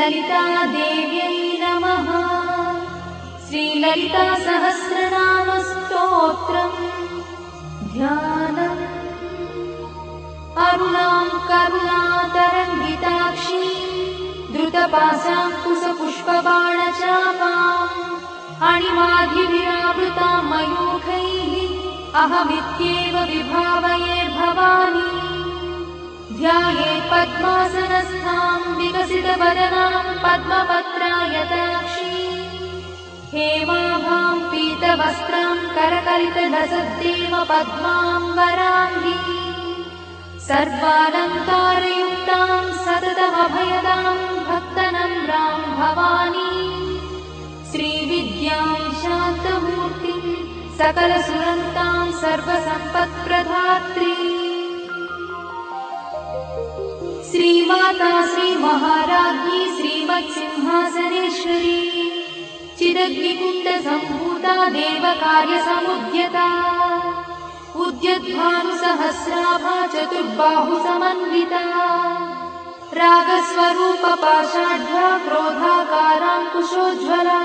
श्रीललितादेव्यै नमः। श्रीललितासहस्रनामस्तोत्रम् ध्यानम्। अरुणां करुणातरङ्गिताक्षी द्रुतपाशाङ्कुशपुष्पबाणचापाम् अणिमाधिविरावृतां मयूखैः अहमित्येव विभावये भवानी। ध्याये पद्मासनस्थां विकसितवदनां पद्मपत्रायताक्षी हेमाभां पीतवस्त्रां करकलितलसद्देव पद्मां वराङ्गी सर्वालङ्कारयुक्तां सततमभयदां भक्तनम्रां भवानी। श्रीविद्यां शान्तमूर्तिं सकलसुरन्तां सर्वसम्पत्प्रदात्री श्रीमाता श्रीमहाराज्ञी श्रीमत्सिंहासनेश्वरी चिदग्निकुण्डसम्भूता देवकार्यसमुद्यता उद्यद्भानुसहस्राभा चतुर्बाहुसमन्विता रागस्वरूपपाषाढ्या क्रोधाकाराङ्कुशोज्ज्वला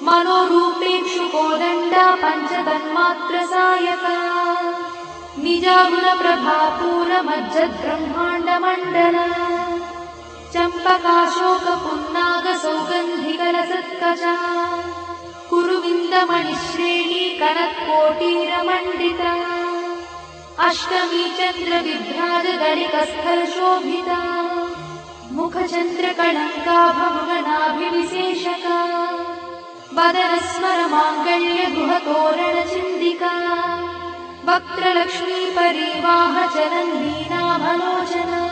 मनोरूपेक्षुकोदण्डा पञ्चतन्मात्रसायका निजागुणप्रभापूरमज्जद्ब्रह्माण्डमण्डला चम्पकाशोकपुन्नागसौगन्धिकलसत्कजा कुरुविन्दमणिश्रेणी कनत्कोटीरमण्डिता अष्टमी चन्द्रविभ्राजगणिकस्थलशोभिता मुखचन्द्रकलङ्काभमृगनाभिविशेषका वदनस्मरमाङ्गल्यगुहतोरणचिन्दिका वक्त्रलक्ष्मीपरिवाहचलन्नीनाभलोचना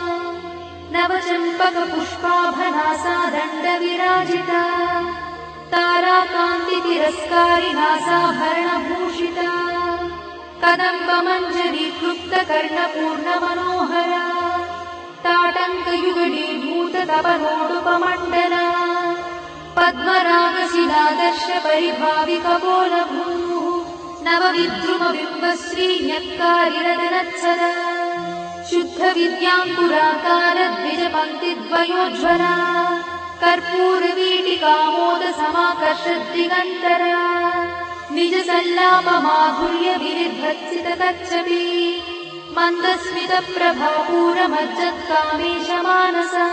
नवचम्पकपुष्पाभनासा दण्डविराजिता ताराकान्तितिरस्कारिनासाभरणभूषिता कदम्बमञ्जरीक्लुप्तकर्णपूर्णमनोहरा ताटङ्कयुगलीभूततपनोडुपमण्डला पद्मरागशिलादर्शपरिभाविकपोलभूः नवविद्रुमबिम्बश्रीन्यक्कारिरदनत्सदा शुद्धविद्याङ्कुराकारद्विजपङ्क्तिद्वयोज्ज्वला कर्पूरवीटिकामोदसमाकर्षद्दिगन्तरा निजसल्लापमाधुर्यविनिर्भत्सितकच्छपी मन्दस्मितप्रभापूरमज्जत्कामेशमानसा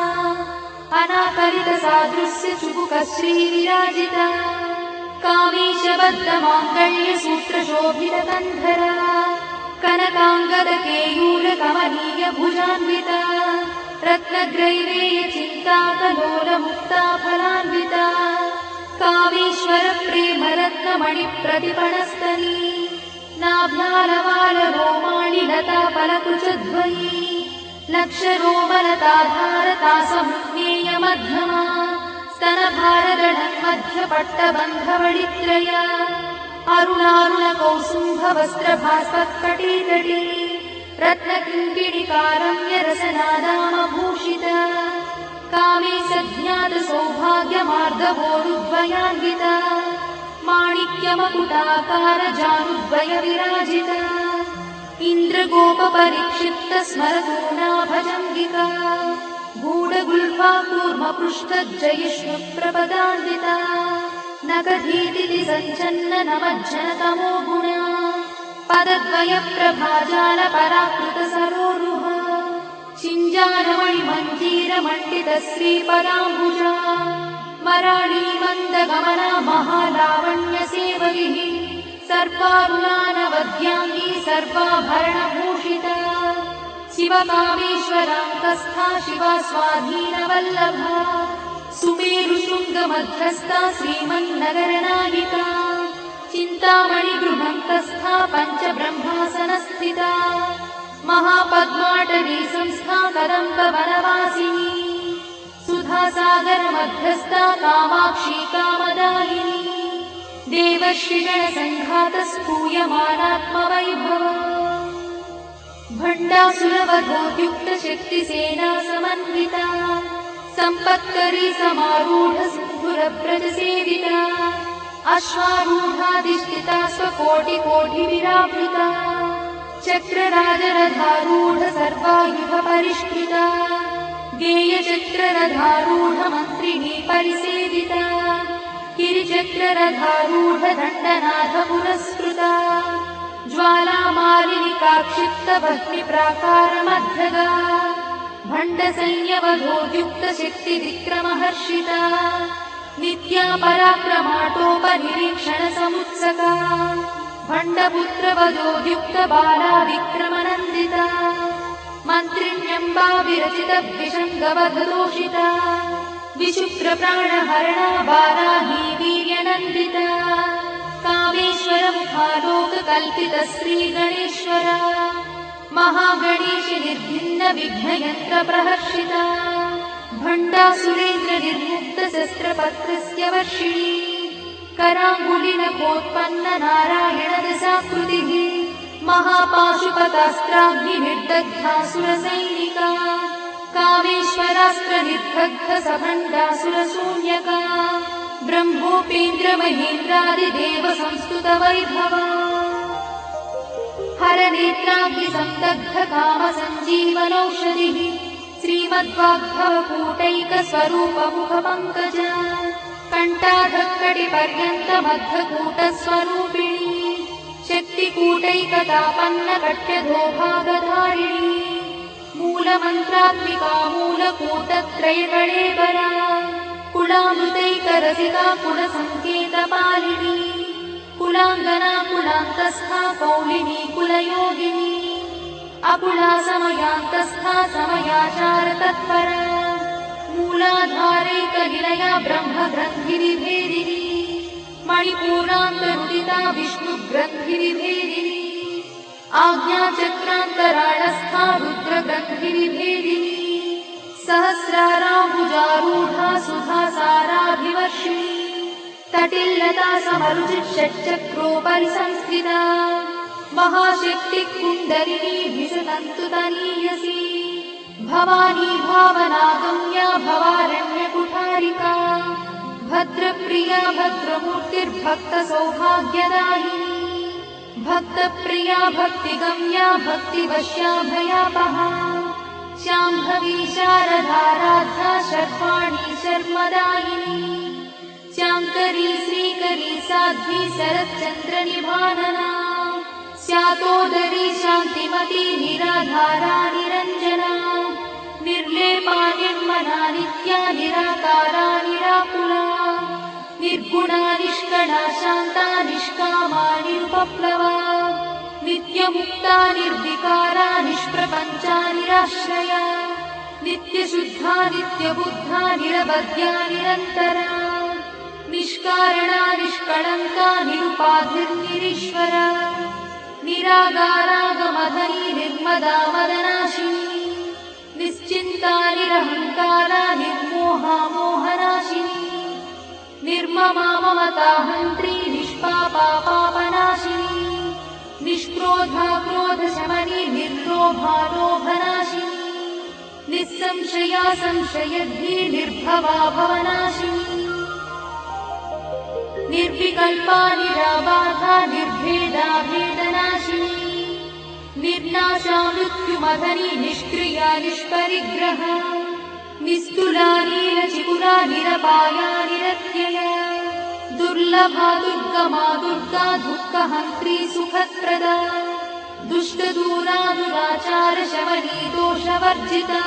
अनाकलितसादृश्यचुबुकश्रीविराजिता कामेशबद्धमाङ्गल्यसूत्रशोभितकन्धरा कनकाङ्गदकेयूरकमनीयभुजान्विता रत्नग्रैवेयचिन्ताकलोलमुक्ताफलान्विता कामेश्वरप्रेमरत्नमणिप्रतिपणस्तनी नाभ्यालवालरोमाणि लताफलकुचद्वयी लक्षरोमलताधारतासमुज्ञेयमध्यमा स्तनभारदढन्मध्यपट्टबन्धवळित्रया अरुणारुणकौसुम्भवस्त्रभास्पत्कटीतटी रत्नकिङ्किणिकारम्यरसनादामभूषिता कामे सज्ञातसौभाग्यमार्दवोरुद्वयान्विता माणिक्यमकुटाकारजानुद्वयविराजिता इन्द्रगोपपरिक्षिप्तस्मरतूनाभजङ्गिका गूढगुल्फा कूर्मपृष्ठजयिष्णुप्रपदान्विता नखधीतिसञ्चन्ननमज्जनतमो गुणा पदद्वयप्रभाजालपराकृतसरोरुहा चिञ्जानमणिमञ्जीरमण्डितश्रीपदाम्बुजा मराळीमन्दगमना महालावण्यसेवैः सर्वारुणानवद्याङ्गी सर्वाभरणभूषिता शिवकामेश्वरान्तस्था शिवा स्वाधीनवल्लभा सुमेरुशृङ्गमध्यस्था श्रीमन्नगरनायिका चिन्तामणिगृहन्तस्था पञ्चब्रह्मासनस्थिता महापद्माटवी संस्था कदम्बवनवासिनी सुधासागरमध्यस्था कामाक्षी कामदायिनी देवर्षिगणसङ्घातस्तूयमानात्मवैभव भण्डासुरवधोद्युक्तशक्तिसेना समन्विता सम्पत्करी समारूढसिन्धुरव्रजसेविता अश्वारूढाधिष्ठिता स्वकोटिकोटिविरावृता चक्रराजरथारूढ सर्वायुधपरिष्कृता गेयचक्ररथारूढमन्त्रिणी परिसेविता गिरिचक्ररथारूढदण्डनाथ पुरस्कृता ज्वालामालिनिकाक्षिप्तभक्तिप्राकारमध्यगा भण्डसैन्यवधोद्युक्तशक्तिविक्रमहर्षिता नित्या पराक्रमाटोपनिरीक्षणसमुत्सका भण्डपुत्रवधोद्युक्तबाला विक्रमनन्दिता मन्त्रिण्यम्बा विरचितद्विषङ्गवधदोषिता विशुक्रप्राणहरणा बालाही वीर्यनन्दिता कामेश्वरमुखालोककल्पितश्रीगणेश्वरा महागणेशि निर्भिन्नविघ्नयन्त्रप्रहर्षिता भण्डासुरेन्द्रनिर्मुक्तशस्त्रपत्रस्य वर्षिणी कराङ्गुलिनखोत्पन्ननारायणदशाकृतिः महापाशुपतास्त्राग्निर्दग्धासुरसैनिका कामेश्वरास्त्रनिर्दग्धसभण्डासुरशून्यका ब्रह्मोपेन्द्रमहेन्द्रादिदेवसंस्तुतवैभवा हरनेत्राग्निसन्दग्धकामसञ्जीवनौषधिः श्रीमद्वाग्भवकूटैकस्वरूपमुखपङ्कजा कण्ठाधक्कटिपर्यन्तमद्धकूटस्वरूपिणी शक्तिकूटैकतापन्नकट्यधोभागधारिणी मूलमन्त्रात्मिका मूलकूटत्रयकळेबरा कुलामृतैकरसिका कुलसङ्केतपालिनी कुलाङ्गना कुलान्तस्था कौलिनी कुलयोगिनी अकुला समयान्तस्था समयाचारतत्परा मूलाधारैकनिलया ब्रह्मग्रन्थिनिभेदिनी मणिपूरान्तनुदिता विष्णुग्रन्थिनिभेदिनी आज्ञाचक्रान्तराळस्था रुद्रग्रन्थिनिभेदिनी सहस्राराम्बुजारूढा सुधासाराभिवर्षिणी तटिल्लता समरुचिषट्चक्रोपरि संस्थिता महाशक्तिकुण्डलिनी भिषतन्तुतनीयसी भवानी भावनागम्या भवारण्यकुठारिका भद्रप्रिया भद्रमूर्तिर्भक्तसौभाग्यदायिनी भक्तप्रिया भक्तिगम्या भक्तिवश्या भयापहा शाम्भवी शारदाराध्या शर्वाणी शर्मदायिनी शाङ्करी श्रीकरी साध्वी शरच्चन्द्रनिभानना स्यातोदरी शान्तिमती निराधारा निरञ्जना निर्लेपा निर्मला नित्या निराकारा निराकुला निर्गुणा निष्कला शान्ता निष्कामा निरुपप्लवा नित्यमुक्ता निर्विकारा निष्प्रपञ्चा निराश्रया नित्यशुद्धा नित्यबुद्धा निरवध्या निरन्तरा निष्कारणा निष्कळङ्का निरुपाधिर्निरीश्वरा निरागारागमधनी निर्मदा मदनाशिनी निश्चिन्ता निरहङ्कारा निर्मोहा मोहनाशिनी निर्ममा ममताहन्त्री निष्पापा पापनाशिनी निष्क्रोधा क्रोधशमनी निर्लोभा लोभनाशिनी निस्संशया संशयद्धि निर्भवा भवनाशिनी निर्विकल्पा निराबाधा निर्भेदा भेदनाशिनी निर्नाशा मृत्युमधनी निष्क्रिया निष्परिग्रहा निस्तुला नीलचिकुरा निरपाया निरत्यया दुर्लभा दुर्गमा दुर्गा दुःखहन्त्री सुखप्रदा दुष्टदूरा दुराचारशमनी दोषवर्जिता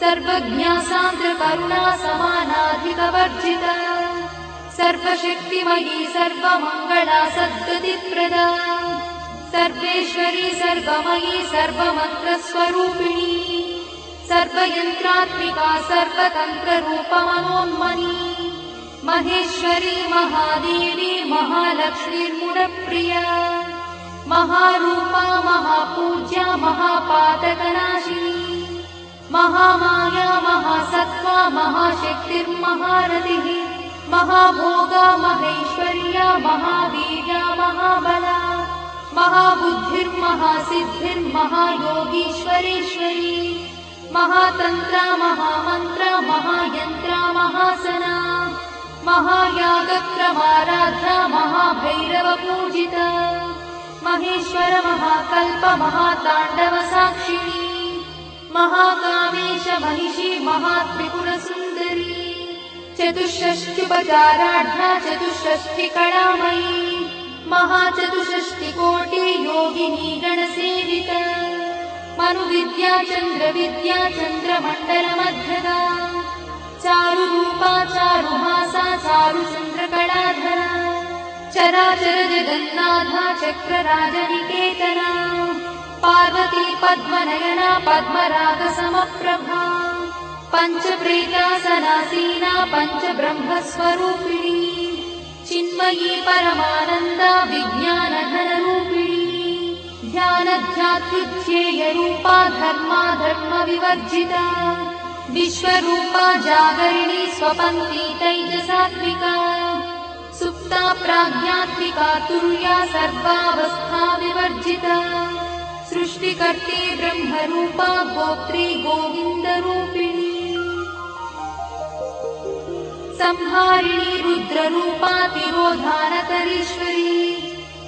सर्वज्ञा सान्द्रकरुणा समानाधिकवर्जिता सर्वशक्तिमयी सर्वमङ्गला सद्गतिप्रदा सर्वेश्वरी सर्वमयी सर्वमन्त्रस्वरूपिणी सर्वयन्त्रात्मिका सर्वतन्त्ररूपमनोन्मनी महेश्वरी महादेवी महालक्ष्मीर्मुनप्रिया महारूपा महापूज्या महापातकनाशिनी महामाया महासत्त्वा महाशक्तिर्महारथिः महाभोगा महेश्वर्या महावीर्या महाबला महाबुद्धिर्महासिद्धिर्महायोगीश्वरेश्वरी महातन्त्रा महामन्त्रा महायन्त्रा महासना महायागक्रमाराध्या महाभैरवपूजिता महेश्वर महाकल्प महाताण्डवसाक्षिणी महाकामेश महिषी महात्रिपुरसुन्दरी चतुष्षष्ट्युपचाराढ्या चतुष्षष्टिकलामयी महाचतुष्षष्टिकोटि योगिनी गणसेविता मनुविद्या चन्द्रविद्या चन्द्रमण्डलमध्यदा चारुरूपा चारुहासा चारुचन्द्रकलाधरा चराचर जगन्नाथा चक्रराजनिकेतना पार्वती पद्मनयना पद्मरागसमप्रभा पञ्चप्रेतासनासीना पञ्चब्रह्मस्वरूपिणी चिन्मयी परमानन्दा विज्ञानघनरूपिणी ध्यानध्यात्युध्येयरूपा धर्माधर्मविवर्जिता विश्वरूपा जागरिणी स्वपन्ती तैजसात्मिका सुप्ता प्राज्ञात्मिका तुर्या सर्वावस्था विवर्जिता सृष्टिकर्त्री ब्रह्मरूपा गोत्री गोविन्दरूपिणी संहारिणी रुद्ररूपा तिरोधानकरीश्वरी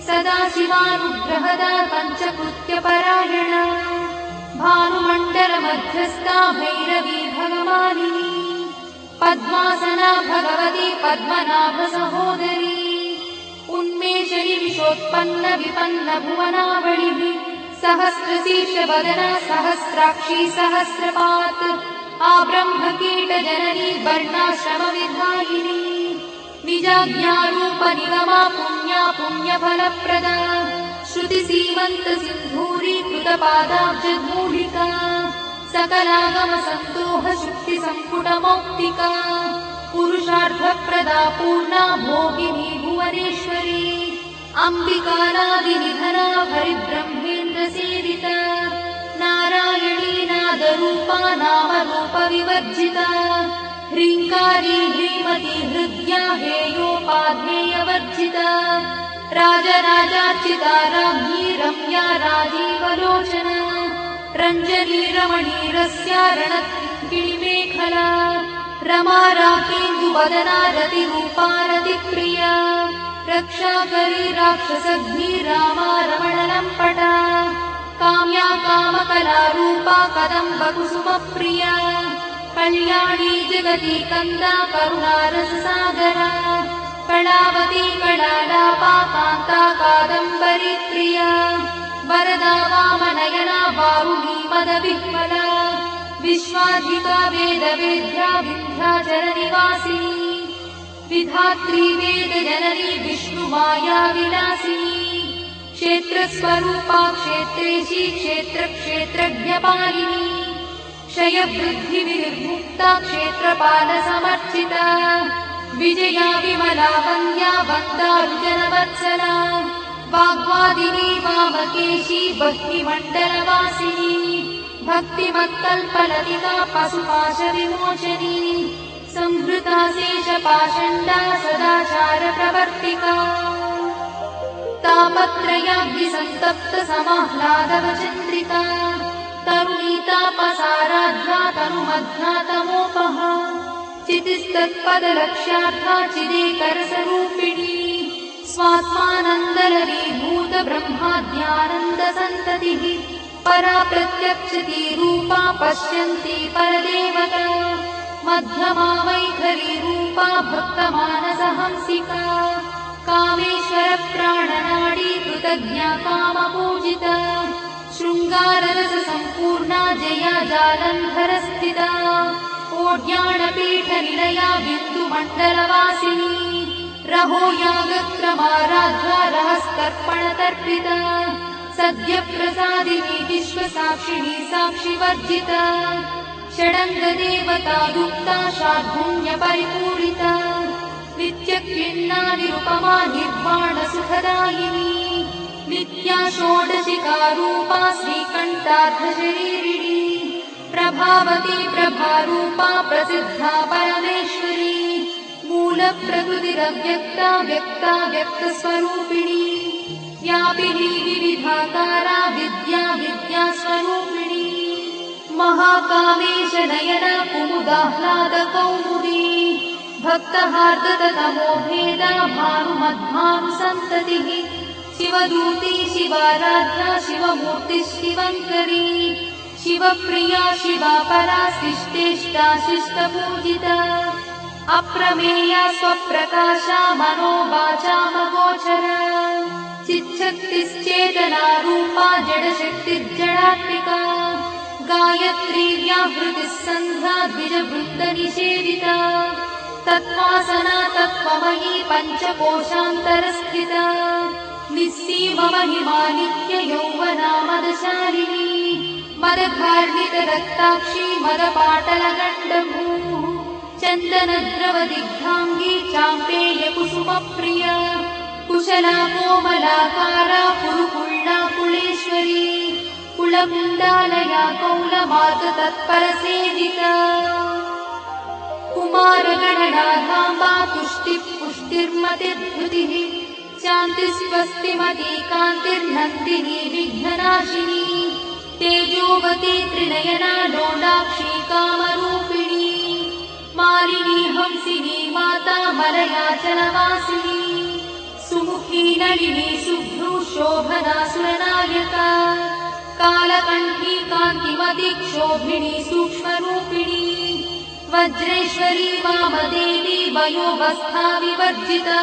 सदाशिवानुग्रहदा पञ्चकृत्यपरायणा भानुमण्डलमध्यस्था भैरवी भगवानिनी पद्मासना भगवती पद्मनाभसहोदरी उन्मेषणि विशोत्पन्न विपन्न भुवनावलिः सहस्रशीर्षवदना सहस्राक्षी सहस्रपात् आब्रह्मकीटजननी वर्णाश्रमविधायिनी निजाज्ञारूपनिगमा पुण्या पुण्यफलप्रदा श्रुतिसीमन्तसिन्धूरीकृतपादाब्जमूलिका सकलागमसन्दोहशुक्तिसम्पुटमौक्तिका पुरुषार्थप्रदा पूर्णा भोगिनी भुवनेश्वरी अम्बिकानादिनिधना हरिब्रह्मेन्द्रसेविता नारायणी नादरूपा नामरूपविवर्जिता ह्रीङ्कारी ह्रीमती हृद्या हेयोपाध्येयवर्जिता राजराजार्चिता राज्ञी रम्या राजीवलोचना रञ्जनी रमणीरस्या रणकिङ्किणीमेखला रमा राकेन्दुवदना रतिरूपा रतिप्रिया रक्षाकरी राक्षसघ्नी रामा रमणलम्पटा काम्या कामकलारूपा कदम्बकुसुमप्रिया कल्याणी जगती कन्दा करुणारससागरा कलावती कलालापा कान्ता कादम्बरी प्रिया वरदा वामनयना वारुणी मदविह्वला विश्वाधिका वेदवेद्या विन्ध्याचलनिवासिनी विधात्री वेदजननी विष्णुमाया विलासिनी क्षेत्रस्वरूपा क्षेत्रेशी क्षेत्रक्षेत्रज्ञपालिनी क्षयवृद्धिविर्मुक्ता क्षेत्रपालसमर्चिता विजया विमला वन्द्या वन्दारुजनवत्सला वाग्वादिनी वामकेशी भक्तिमण्डलवासिनी भक्तिमत्कल्पलतिका पशुपाशविमोचनी संहृता शेषपाषण्डा सदाचारप्रवर्तिका तापत्रयाग्निसन्तप्त समाह्लादवचन्द्रिता तरुणीतापसाराध्या तनुमध्यातमोपहा चितिस्तत्पदलक्ष्यार्था चिदेकरसरूपिणी स्वात्मानन्दलरीभूत ब्रह्माद्यानन्दसन्ततिः परा प्रत्यक्षती रूपा पश्यन्ती परदेवता मध्यमा वैखरी रूपा भक्तमानसहंसिका कामेश्वरप्राणनाडी कृतज्ञा कामपूजिता शृङ्गाररससम्पूर्णा जया जालन्धरस्थिता ओड्याणपीठनिलया बिन्दुमण्डलवासिनी रहो यागक्रमाराध्या रहस्तर्पणतर्पिता सद्यप्रसादिनी विश्वसाक्षिणी साक्षिवर्जिता षडङ्गदेवता युक्ता शार्दूल्यपरिपूरिता नित्यक्लिन्ना निरुपमा निर्वाणसुखदायिनी नित्या षोडशिकारूपा श्रीकण्ठार्धशरीरिणी प्रभावती प्रभारूपा प्रसिद्धा परमेश्वरी मूलप्रकृतिरव्यक्ता व्यक्ता व्यक्तस्वरूपिणी व्यापिनी विविधाकारा विद्या विद्यास्वरूपिणी महाकामेश नयना कुमुदाह्लादकौमुदी भक्तहार्दतमो भेदा भानुमद्भानुसन्ततिः शिवदूती शिवाराध्या शिवमूर्तिः शिवङ्करी शिवप्रिया शिवा परा शिष्टेष्टा शिष्टपूजिता अप्रमेया स्वप्रकाशा मनोवाचामगोचरा चिच्छक्तिश्चेतना रूपा जडशक्तिर्जडात्मिका गायत्री व्याहृतिः सन्ध्या द्विजवृत्तनिषेविता तत्त्वासना तत्त्वमयी पञ्चकोशान्तरस्थिता निःसीममहिमा नित्ययौवना मदशालिनी मदघार्णितरक्ताक्षी मदपाटलगण्डभूः चन्दनद्रवदिग्धाङ्गी चाम्पेयकुसुमप्रिया कुशला कोमलाकारा कुरुकुल्ला कुलेश्वरी कुलकुण्डालया कौलमाततत्परसेविता कुमारगणनाधाम्बा तुष्टिः पुष्टिर्मतिर्धृतिः शान्तिस्वस्तिमती कान्तिर्नन्दिनी विघ्ननाशिनी तेजोवती त्रिनयना लोलाक्षी कामरूपिणी मालिनी हंसिनी माता मलयाचलवासिनी सुमुखी नलिनी शुभ्रू शोभना सुरनायका कालकण्ठी कान्तिमती क्षोभिणी सूक्ष्मरूपिणी वज्रेश्वरी वामदेवी वयोवस्था विवर्जिता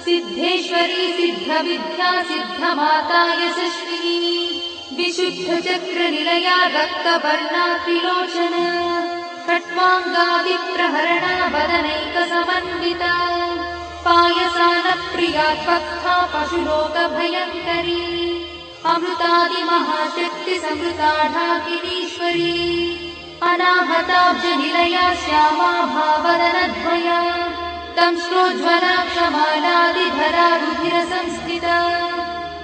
सिद्धेश्वरी सिद्धविद्या सिद्धमाता यशस्विनी विशुद्धचक्रनिलया रक्तवर्णा त्रिलोचना खट्वाङ्गादिप्रहरणा वदनैकसमन्विता पायसानप्रिया त्वक्था पशुलोकभयङ्करी अमृतादिमहाशक्तिसमृताढाकिनीश्वरी अनाहताब्जनिलया श्यामा भावदनद्वया दंश्रोज्ज्वला क्षमालादिधरा रुधिरसंस्थिता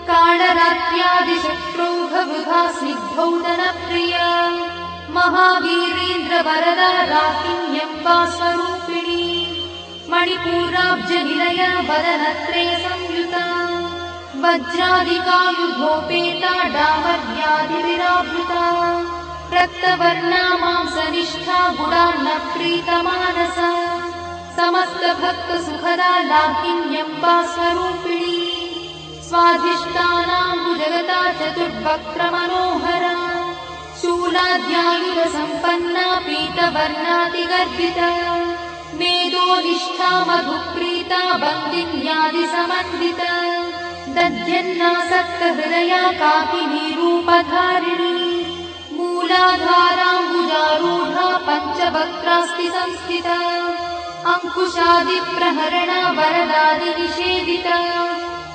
कालरात्र्यादिशत्रुघवृथा स्निग्धौदनप्रिया महावीरेन्द्रवरदा राकिन्यम्बा स्वरूपिणी मणिपूराब्जनिलया वदनत्रयसंयुता वज्रादिकायुधोपेता डामर्यादिविरावृता रक्तवर्णा मांसनिष्ठा गुडान्नप्रीतमानसा समस्तभक्तसुखदा लाकिन्यम्बा स्वरूपिणी स्वाधिष्ठानाम्बुजगता चतुर्वक्त्रमनोहरा शूलाद्यायुधसम्पन्ना पीतवर्णातिगर्भिता मेदोनिष्ठा मधुप्रीता बन्दिन्यादिसमन्विता दध्यन्नासक्तहृदया काकिनी रूपधारिणी मूलाधाराम्बुजारूढा पञ्चवक्त्रास्ति संस्थिता अङ्कुशादिप्रहरणा वरदादिनिषेविता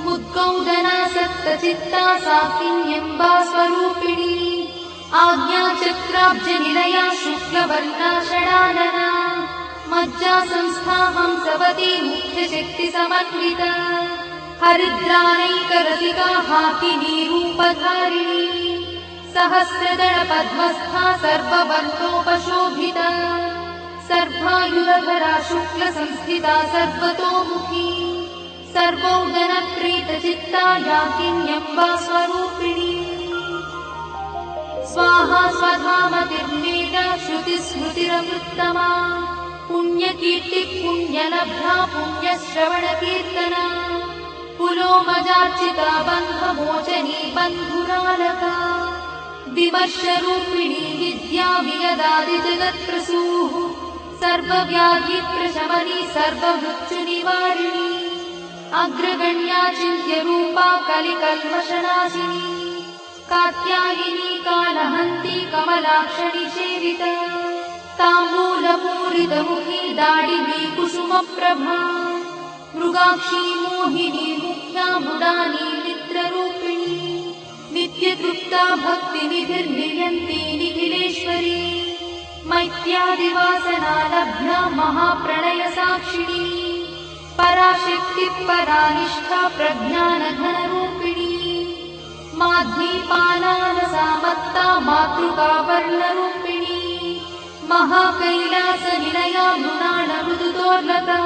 मुद्गौदना सप्तचित्ता साकिन्यम्बा स्वरूपिणी आज्ञाचक्राब्जनिलया शुक्लवर्णा षडानना मज्जा संस्था हंसवती मुख्यशक्तिसमन्विता हरिद्रानैकरसिका हाकिनी रूपधारिणी सहस्रदलपद्मस्था सर्ववर्णोपशोभिता सर्वायुधधरा शुक्लसंस्थिता सर्वतोमुखी सर्वौदनप्रीतचित्ता याकिन्यम्बा स्वरूपिणी स्वाहा स्वधामतिर्मेधा श्रुतिस्मृतिरमृत्तमा पुण्यकीर्तिः पुण्यलब्धा पुण्यश्रवणकीर्तना पुलोमजार्चिता बन्धमोचनी बन्धुरालका विमर्शरूपिणी विद्या वियदादिजगत्प्रसूः सर्वव्याधिप्रशमनी सर्वमृत्युनिवारिणी अग्रगण्या चिन्त्यरूपा कलिकल्मषनाशिनी कात्यायिनी कालहन्ती कमलाक्षणी सेविता ताम्बूलपूरितमुखी दाडिनी कुसुमप्रभा मृगाक्षी मोहिनी मुख्या मृडानी मित्ररूपिणी नित्यतृप्ता भक्तिनिधिर्नियन्ती निखिलेश्वरी मैत्यादिवासना लब्धा महाप्रणयसाक्षिणी पराशक्तिः परानिष्ठा प्रज्ञानघनरूपिणी माध्वीपालानसामत्ता मातृकावर्णरूपिणी महाकैलासनिलया मृणालमृदुदोर्लता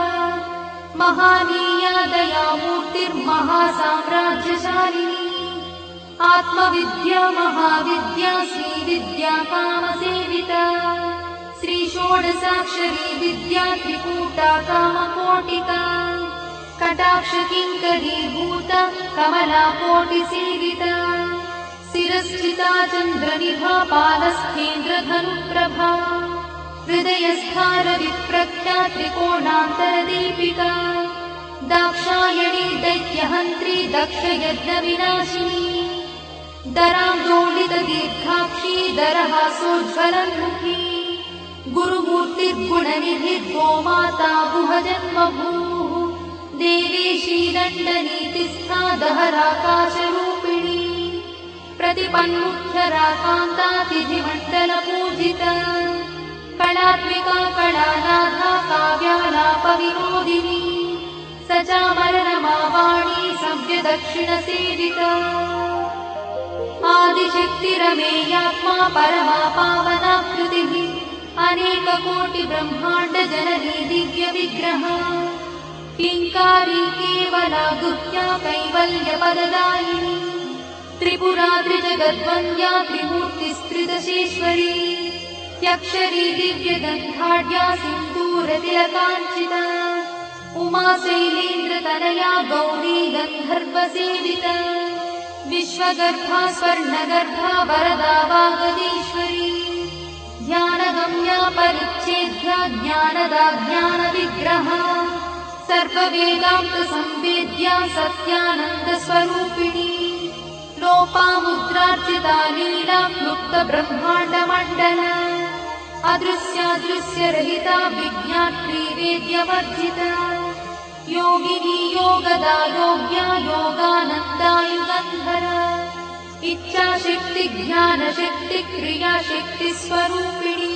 महानीया दयामूर्तिर्महासाम्राज्यशालिनी आत्मविद्या महाविद्या श्रीविद्या कामसेविता श्रीषोडशाक्षरी विद्या त्रिकूटा कामकोटिका कटाक्षकिङ्करीभूता कमलाकोटिसेविता शिरस्थिता चन्द्रनिभा पालस्थेन्द्रधनुप्रभा हृदयस्थारविप्रख्या त्रिकोणान्तरदीपिका दाक्षायणी दैत्यहन्त्री दक्षयज्ञविनाशिनी दरान्दोलितदीर्घाक्षी दरहासोज्ज्वलन्मुखी गुरुमूर्तिर्गुणनिधिर्गोमाता गुहजन्मभूः देवेशी दण्डनीतिस्था दहराकाशरूपिणी प्रतिपन्मुख्यराकान्तातिथिमण्डलपूजिता कलात्मिका कलानाथा काव्यालापविनोदिनी सचामररमावाणी सव्यदक्षिणसेविता आदिशक्तिरमेयात्मा परमा पावनाकृतिः अनेककोटिब्रह्माण्डजननी दिव्यविग्रहा किङ्कारी केवला गुह्या कैवल्यपददायिनी त्रिपुरा त्रिजगद्वन्द्या त्रिमूर्तिस्त्रिदशेश्वरी त्यक्षरी दिव्यगन्धाढ्या सिन्दूरतिलकाञ्चिता उमा शैलेन्द्रतनया गौरी गन्धर्वसेविता विश्वगर्भा स्वर्णगर्भा वरदा वागदीश्वरी ध्यानगम्या परिच्छेद्या ज्ञानदा ज्ञानविग्रहा सर्ववेदान्तसंवेद्या सत्यानन्दस्वरूपिणी लोपामुद्रार्चिता लीला क्लुप्तब्रह्माण्डमण्डला अदृश्यादृश्यरहिता विज्ञात्री वेद्यवर्जिता योगिनी योगदा योग्या योगानन्दा युगन्धरा इच्छाशक्ति ज्ञानशक्ति क्रियाशक्ति स्वरूपिणी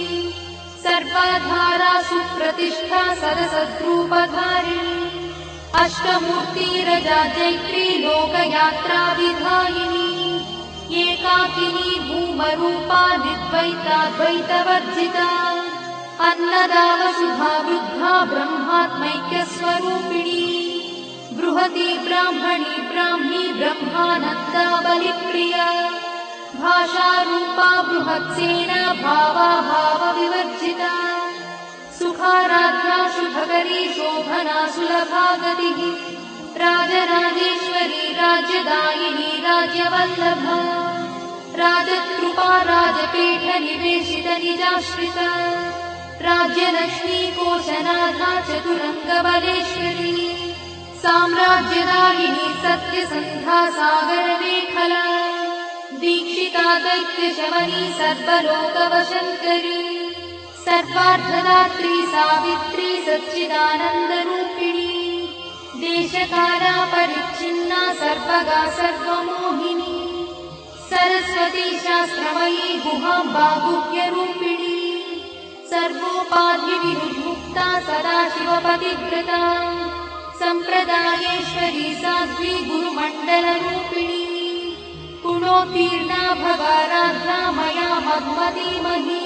सर्वाधारा सुप्रतिष्ठा सदसद्रूपधारिणी अष्टमूर्तिरजा चैत्री लोकयात्रा विधायिनी एकाकिनी भूमरूपा निर्द्वैताद्वैतवर्जिता अन्नदा वसुधा वृद्धा ब्रह्मात्मैक्यस्वरूपिणी बृहती ब्राह्मणी ब्राह्मी ब्रह्मानन्दा बलिप्रिया भाषारूपा बृहत्सेना भावाभावविवर्जिता सुखाराध्या शुभकरी शोभना सुलभा गतिः राजराजेश्वरी राज्यदायिनी राज्यवल्लभा राजकृपा राजपीठ निवेशित निजाश्रिता राज्यलक्ष्मी कोशनाथा चतुरङ्गबलेश्वरी साम्राज्यदायिनी सत्यसन्धा सागरमेखला दीक्षिता दैत्यशमनी सर्वलोकवशङ्करी सर्वार्थदात्री सावित्री सच्चिदानन्दरूपिणी देशकाला परिच्छिन्ना सर्वगा सर्वमोहिनी सरस्वती शास्त्रमयी गुहाम्बा गुह्यरूपिणी सर्वोपाधिविमुक्ता सदाशिवपतिव्रता सम्प्रदायेश्वरी साध्वी गुरुमण्डलरूपिणी गुणोत्तीर्णा भवाराध्या मया मधुमतीमही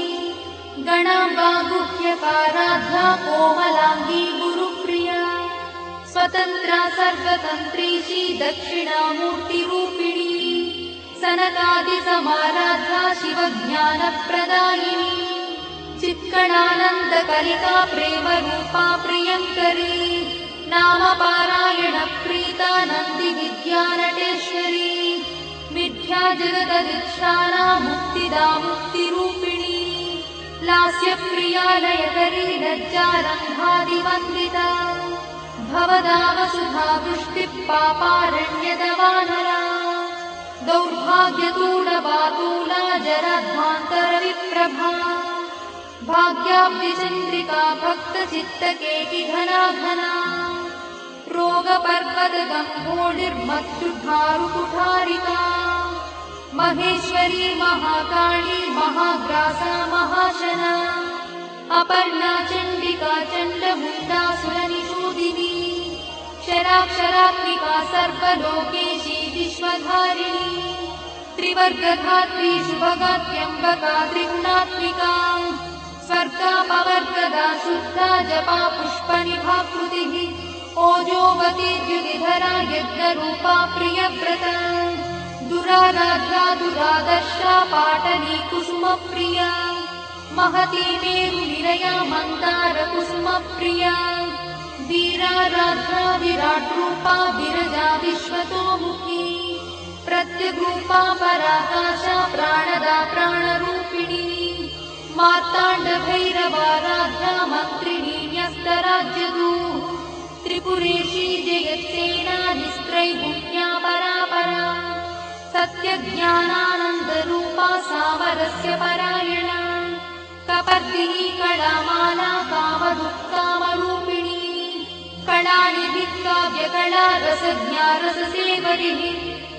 गणाम्बा गुह्यकाराध्या कोमलाङ्गी गुरुप्रिया स्वतन्त्रा सर्वतन्त्रीशी दक्षिणामूर्तिरूपिणी सनकादिसमाराध्या शिवज्ञानप्रदायिनी चित्कणानन्दकलिका प्रेमरूपा प्रियङ्करी नामपारायणप्रीता नन्दिविद्यानटेश्वरी मिथ्या जगदधिष्ठाना मुक्तिदा मुक्तिरूपिणी लास्यप्रिया लयकरी लज्जारम्भादिवन्दिता भवदा वसुधा वृष्टिः पापारण्यदवानरा दौर्भाग्यतूलवातूला जराध्वान्तरविप्रभा भाग्याब्धिचन्द्रिका भक्तचित्तकेकिघना घना रोगपर्वतगम्भोडिर्मत्युद्धारुकुठारिका महेश्वरी महाकाली महाग्रासा महाशना अपर्णा चण्डिका चण्डमुण्डासुरनिषूदिनी क्षराक्षरात्मिका सर्वलोकेशी विश्वधारिणी त्रिवर्गधात्री शुभगात्यम्बका त्रिगुणात्मिका स्वर्गापवर्गदा शुद्धा जपा पुष्पनिभाकृतिः ओजोवती द्युतिधरा यज्ञरूपा प्रियव्रता दुराराध्या दुरादर्शा पाटली कुसुमप्रिया महती मेरुनिलया मन्दारकुसुमप्रिया वीराराध्या विराट्रूपा विरजा विश्वतोमुखी प्रत्यग्रूपा पराकाशा प्राणदा प्राणरूपिणी मार्ताण्डभैरवाराध्या मन्त्रिणी न्यस्तराज्यदूः त्रिपुरेशी जयत्सेना निस्त्रैगुण्या परापरा सत्यज्ञानानन्दरूपा सामरस्य परायणा कपर्दिनी कलामाला कामदुःकामरूपिणी कलानिधिकाव्यकला रसज्ञा रससेवरिः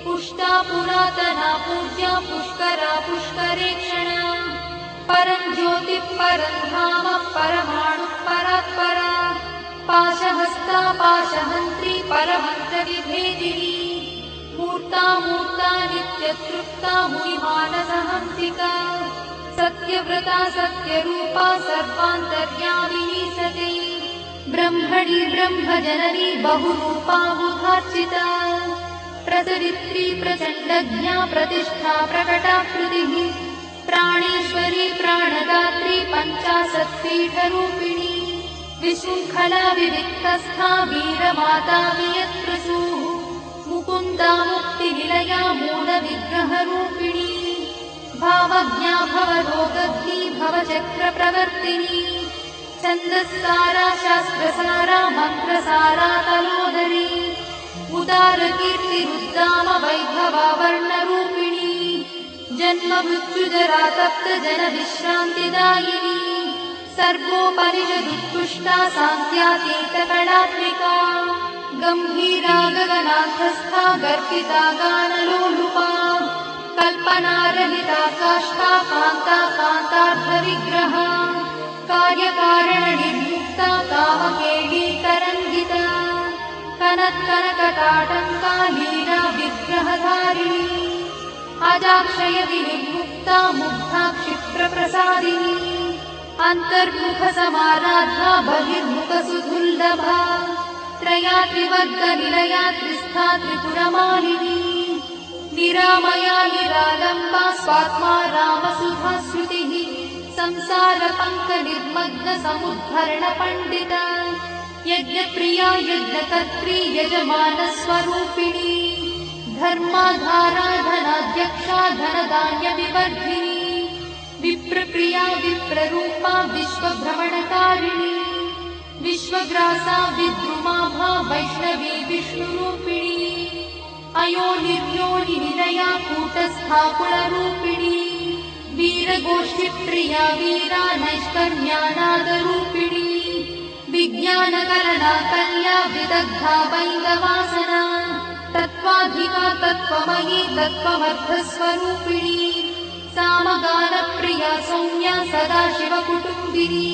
पुष्टा पुरातना पूज्या पुष्करा पुष्करेक्षणा परं ज्योतिः परं धाम परमाणुः परात्परा पाशहस्ता पाशहन्त्री परमन्त्रविभेदिनी मूर्ता मूर्ता नित्यतृप्ता मुनिमानसहंसिका सत्यव्रता सत्यरूपा सर्वान्तर्यामिनी सती ब्रह्मणि ब्रह्मजननी बहुरूपा बुधार्चिता प्रसरित्री प्रचण्डज्ञा प्रतिष्ठा प्रकटाकृतिः प्राणेश्वरी प्राणदात्री पञ्चाशत्पीठरूपिणी विशृङ्खला विविक्तस्था वीरमाता वियत्प्रसूः मुकुन्दा मुक्तिनिलया मूलविग्रहरूपिणी भावज्ञा भवरोगग्नी भवचक्रप्रवर्तिनी छन्दस्सारा शास्त्रसारा मन्त्रसारा तलोदरी उदारकीर्तिरुद्दाम वैभवावर्णरूपिणी जन्ममृत्युजरा तप्तजनविश्रान्तिदायिनी सर्वोपनिषदुत्कृष्टा सान्त्यातीतकलात्मिका गम्भीरा गगनाथस्था गर्भिता गानलोलुपा कल्पनारहिता काष्ठा कान्ता कान्तार्थविग्रहा कार्यकारणनिर्मुक्ता कामकेली तरङ्गिता कनत्कनकटाटङ्का लीला विग्रहधारिणी अजाक्षय विनिर्मुक्ता मुग्धा क्षिप्रप्रसादिनी अन्तर्मुखसमाराधा बहिर्मुखसुदुर्लभा त्रयात्रिवर्गनिलया त्रिस्था त्रिपुरमालिनी निरामया निरालम्बा स्वात्मा रामसुधाश्रुतिः संसारपङ्कनिर्मग्नसमुद्धरणपण्डिता यज्ञप्रिया यज्ञकर्त्री यजमानस्वरूपिणी धर्माधारा धनाध्यक्षा धनधान्यविवर्धिनी विप्रप्रिया विप्ररूपा विश्वभ्रमणकारिणी विश्वग्रासा विद्रुमाभा वैष्णवी विष्णुरूपिणी अयोनिर्योनिनिलया कूटस्था कुलरूपिणी वीरगोष्ठिप्रिया वीरा नैष्कर्म्यानादरूपिणी विज्ञानकरणा कल्या विदग्धा वैङ्गवासना तत्त्वाधिका तत्त्वमयी तत्त्वमर्थस्वरूपिणी सामगानप्रिया सौम्या सदाशिवकुटुम्बिनी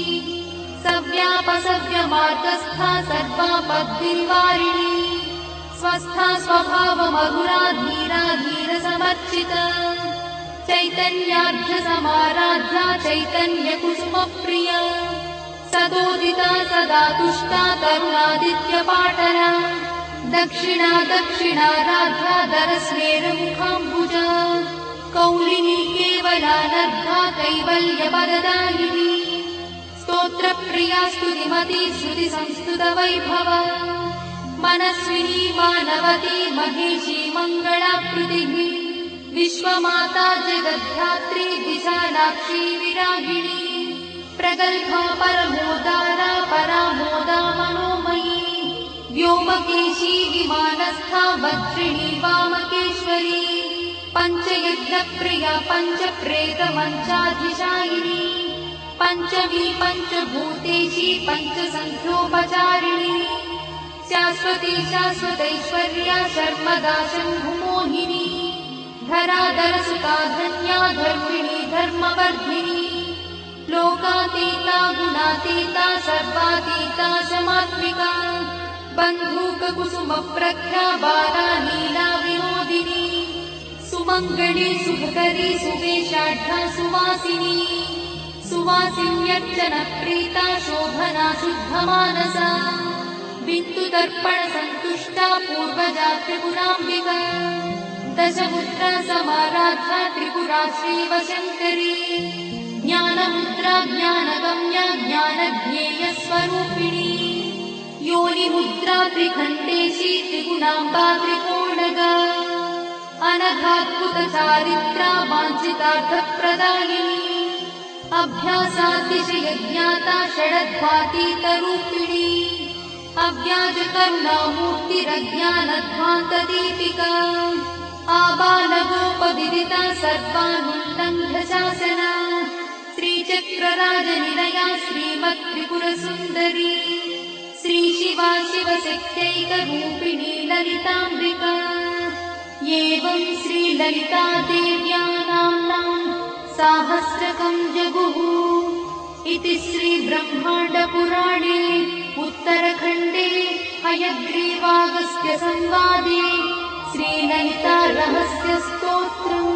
सव्यापसव्यमार्गस्था सर्वापद्विनिवारिणी स्वस्था स्वभावमधुरा धीरा धीरसमर्चिता चैतन्याढ्यसमाराध्या चैतन्यकुसुमप्रिया सदोदिता सदा तुष्टा तरुणादित्यपाटला दक्षिणा दक्षिणाराध्या दरस्मेरमुखाम्बुजा कौलिनी केवलानर्धा कैवल्यपददायिनी स्तोत्रप्रिया स्तुतिमती श्रुतिसंस्तुतवैभवा मनस्विनी मानवती महेशी मङ्गलाकृतिः विश्वमाता जगद्धात्री विशालाक्षी विरागिणी प्रगल्भा परमोदारा परामोदा मनोमयी व्योमकेशी विमानस्था वज्रिणी वामकेश्वरी पञ्चयज्ञप्रिया पञ्चप्रेतमञ्चाधिशायिनी पञ्चमी पञ्चभूतेशी पञ्चसन्ध्योपचारिणी शाश्वती शाश्वतैश्वर्या शर्मदा शम्भुमोहिनी धराधरसुता धन्या धर्मिणी धर्मवर्धिनी लोकातीता गुणातीता सर्वातीता शमात्मिका बन्धूककुसुमप्रख्या बाला लीला विनोदिनी सुमङ्गली सुभकरी सुवेशाढ्या सुवासिनी सुवासिन्यर्चनप्रीता शोभना शुद्धमानसा बिन्दुदर्पणसन्तुष्टा पूर्वजा त्रिपुराम्बिका दशमुद्रा समाराध्या त्रिपुरा श्रीवशङ्करी ज्ञानमुद्रा ज्ञानगम्या ज्ञानज्ञेयस्वरूपिणी योनिमुद्रा त्रिखण्डेशी त्रिगुणाम्बा त्रिकोणगा अनघाद्भुतचारित्रा वाञ्छितार्थप्रदायिनी अभ्यासातिशयज्ञाता षडध्वातीतरूपिणी अव्याजकर्णामूर्तिरज्ञानध्वान्तदीपिका आबालगोपविदिता सर्वानुल्लङ्घ्य शासना श्रीचक्रराजनिलया श्रीमत्त्रिपुरसुन्दरी श्रीशिवा शिवशक्त्यैकरूपिणी ललिताम्बिका एवं श्रीललितादेव्या नाम्नां साहस्रकं जगुः इति श्रीब्रह्माण्डपुराणे उत्तरखण्डे हयग्रीवागस्त्यसंवादे श्रीललितारहस्यस्तोत्रम्।